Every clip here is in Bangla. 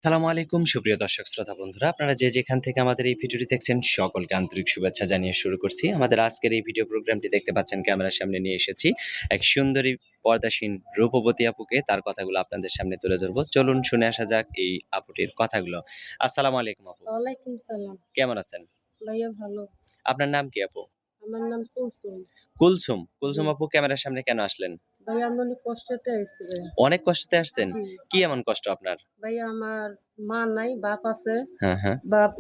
আসসালামু আলাইকুম সুপ্রিয় দর্শক শ্রোতা বন্ধুরা, আপনারা যে যেখান থেকে আমাদের এই ভিডিওটি দেখছেন সকলকে আন্তরিক শুভেচ্ছা জানিয়ে শুরু করছি। আমাদের আজকের এই ভিডিও প্রোগ্রামটি দেখতে পাচ্ছেন ক্যামেরার সামনে নিয়ে এসেছি এক সুন্দরী পর্দাসীন রূপবতী আপুকে। তার কথাগুলো আপনাদের সামনে তুলে ধরবো। চলুন শুনে আসা যাক এই আপুটির কথাগুলো। আসসালামু আলাইকুম আপু। ওয়ালাইকুম সালাম। কেমন আছেন? ভাইয়া ভালো। আপনার নাম কি আপু? আমার নাম কুলসুম। কুলসুম। জি। কুলসুম আপু ক্যামেরার সামনে কেন আসলেন? ভাইয়া আমি অনেক কষ্টেতে আইছি ভাইয়া। অনেক কষ্টতে আসছেন? জি। কি এমন কষ্ট আপনার? ভাইয়া আমার মা নাই, বাপ আছে। হ্যাঁ, হ্যাঁ। বাপ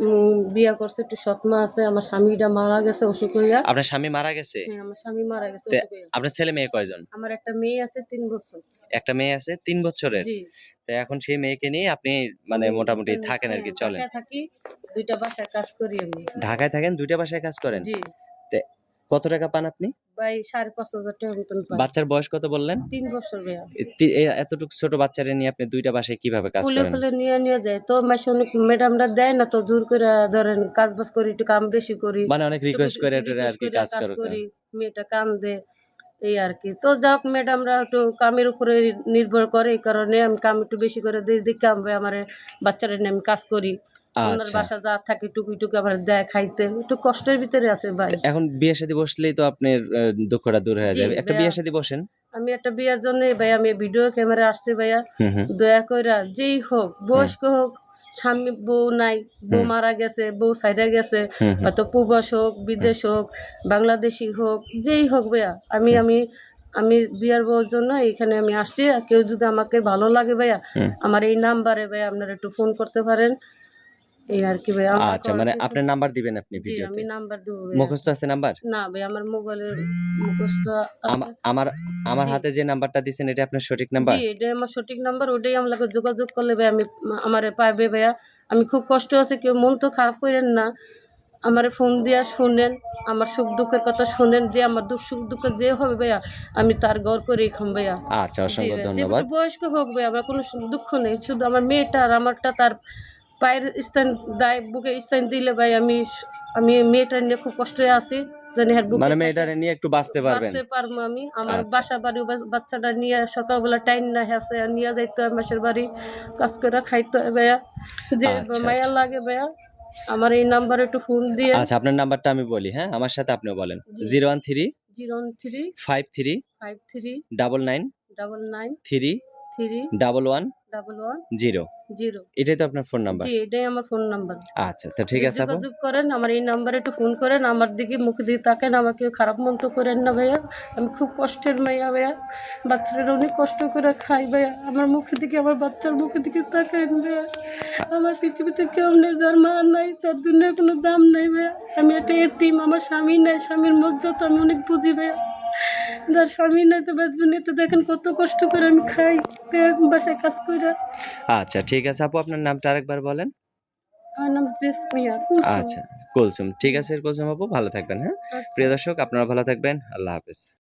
বিয়া করছে, একটু সৎ মা আছে। আমার স্বামীটা মারা গেছে অসুখ হইয়া। আপনার স্বামী মারা গেছে? হ্যাঁ, আমার স্বামী মারা গেছে তে অসুখ হইয়া। আপনার ছেলে মেয়ে কয়জন? আমার একটা মেয়ে আছে ৩ বছর। একটা মেয়ে আছে ৩ বছরের। জি। তো এখন সেই মেয়েকে নিয়ে আপনি মানে আমি মোটামুটি এখন থাকেন হ্যাঁ, আরকি, চলেন। ঢাকায় থাকি। ২ টা বাসায় কাজ করি আমি। ঢাকায় থাকেন, ২ টা বাসায় কাজ করেন? জি। তে কত টাকা পান আপনি? ভাই ৫,৫০০ টাকা মতন পাই। বাচ্চার বয়স কত বললেন? ৩ বছর ভাইয়া। এতটুকু ছোট বাচ্চারে নিয়ে আপনি ২ টা বাসায় কিভাবে কাজ কুলে, করেন? কুলে নিয়ে যায়। তো মাসে অনেক ম্যাডামরা দেয় না, তো জোর কইরা ধরেন কাজ-বাজ করি, একটু কাম বেশি করি। মানে অনেক রিকোয়েস্ট করে টরে রিকোয়েস্ট আরকি কইরা কাজ কাজ করাতে হয়। করি। মেয়েটা কান্দে, এই আরকি। তো যাক ম্যাডামরা একটু কামের উপরে নির্ভর করে, এই কারণে আমি কাম একটু বেশি করে দেই। দেইখা আমারে বাচ্চারে নিয়ে আমি কাজ করি। উনার আচ্ছা। বাসা যা থাকে টুকি আমারে দেয় খাইতে। একটু কষ্টের ভিতরে আছে ভাই। এখন বিয়ে-শাদী বসলেই তো আপনার দুঃখটা দূর হয়ে জি যাবে। একটা ভাইয়া, বিয়ে-শাদী বসেন। আমি একটা বিয়ার জন্যই ভাই আমি ভিডিও ক্যামেরায় আসছি ভাইয়া। হুম, হুম, দয়া কইরা যেই হোক, হুম, বয়স্ক হোক, স্বামী বউ নাই, বউ হুম, মারা গেছে, বউ সাইডা গেছে, হুম, হুম, হয়তো প্রবাস হোক, হুম, বিদেশ হোক, বাংলাদেশী হোক, যেই হোক ভাইয়া। আমি হুম, আমি আমি বিয়ার বউর জন্য এইখানে আমি আসছি। আর কেউ যদি আমাকে ভালো লাগে ভাইয়া, হুম। আমার এই নাম্বারে ভাইয়া আপনারা একটু ফোন করতে পারেন। এই আরকি ভাইয়া। আমার আচ্ছা, করার মানে কিছু আপনার নাম্বার দিবেন আপনি জি, ভিডিওতে। আমি নাম্বার দেবো ভাইয়া। মুখস্থ আছে নাম্বার? না ভাই, আমার মোবাইলের মুখস্থ আমা আছে। আমার আমার জি। হাতে যে নাম্বারটা দিছেন এটা আপনার সঠিক জি, নাম্বার? এটাই আমার সঠিক নাম্বার। ওটাই আমাকে যোগাযোগ করলে ভাই আমি আমারে পাইবে ভাইয়া। আমি খুব কষ্ট আছে, কেউ মন তো খারাপ কইরেন না। আমারে ফোন দিয়া শুনেন, আমার সুখ-দুঃখের কথা শুনেন। যে আমার সুখ-দুঃখ যে হবে ভাইয়া, আমি তার গড় করেই খাম ভাইয়া। আচ্ছা, জি অসংখ্য ভাইয়া, যে ধন্যবাদ। বয়স্ক হোক ভাইয়া, আমার কোনো দুঃখ নেই। শুধু আমার মেয়েটা আর আমারটা তার পায়ের স্থান দায়, বুকে স্থান দিলে ভাই আমি মেয়েটা নিয়ে খুব কষ্টে আছি। জানি আর বুকে মানে থাকে মেয়েটারে নিয়ে একটু বাঁচতে পারবেন। বাঁচতে পারবো আমি। আমার আচ্ছা, বাসা-বাড়ি বাচ্চাটা নিয়ে সকালবেলা টাইনা হেঁচে নিয়ে যাইতে হয় মাসের বাড়ি। কাজ কইরা খাইতে হয় ভাইয়া। যে আচ্ছা, মায়া আচ্ছা। লাগে ভাইয়া, আমার এই নাম্বারে একটু ফোন দিয়েন। আচ্ছা, আপনার নাম্বারটা আমি বলি, হ্যাঁ? আমার সাথে আপনিও বলেন। জি, 013 013 53 53 99 99 3 3 11 11 0 0। এটাই তো আপনার ফোন নাম্বার? জি, এটাই আমার ফোন নাম্বার। আচ্ছা, তো ঠিক যে আছে আপু। যোগাযোগ করেন, আমার এই নাম্বারে একটু ফোন করেন। আমার দিকে মুখ দিয়ে তাকান, আমাকে খারাপ মন্তব্য করেন না ভাইয়া। আমি খুব কষ্টের মাইয়া ভাইয়া। বাচ্চারা অনেক কষ্ট করে খাই ভাইয়া। আমার মুখের দিকে, আমার বাচ্চার মুখের দিকে তাকান ভাইয়া। আ আমার পৃথিবীতে কেউ নেই, যার মা নাই, তার দুনিয়ার কোনো দাম নাই ভাইয়া। আমি একটা এতিম, আমার স্বামী নাই, স্বামীর মর্যাদা আমি অনেক বুঝি ভাইয়া। যার স্বামী নাই তো দুনিয়াতে দেখেন কত কষ্ট করে আমি খাই ভাইয়া, বাসায় কাজ কইরা। আচ্ছা, ঠিক আছে আপু, আপনার নামটা আরেকবার বলেন। আমার নাম জেসমিয়া কুলসুম। আচ্ছা, কুলসুম। ঠিক জি, আছে কুলসুম আপু, ভালো থাকবেন, হ্যাঁ? আচ্ছা। প্রিয় দর্শক আপনারা ভালো থাকবেন। আল্লাহ হাফেজ।